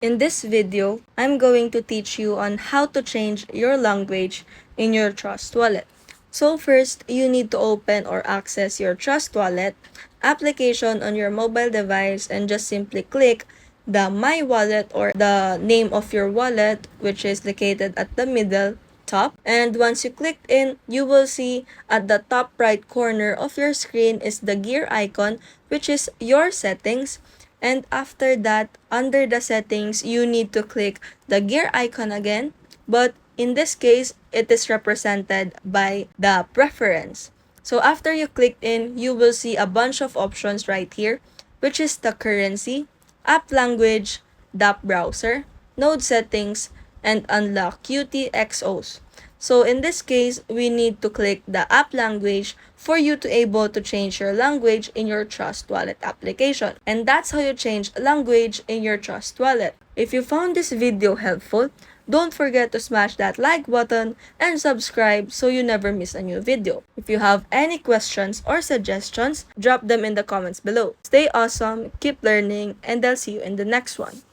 In this video, I'm going to teach you on how to change your language in your Trust Wallet. So first, you need to open or access your Trust Wallet application on your mobile device and just simply click the My Wallet or the name of your wallet, which is located at the middle top. And once you click in, you will see at the top right corner of your screen is the gear icon, which is your settings. And after that, under the settings, you need to click the gear icon again. But in this case, it is represented by the preference. So after you click in, you will see a bunch of options right here, which is the currency, app language, DApp browser, node settings, and unlock UTXOs. So in this case, we need to click the app language for you to able to change your language in your Trust Wallet application. And that's how you change language in your Trust Wallet. If you found this video helpful, don't forget to smash that like button and subscribe so you never miss a new video. If you have any questions or suggestions, drop them in the comments below. Stay awesome, keep learning, and I'll see you in the next one.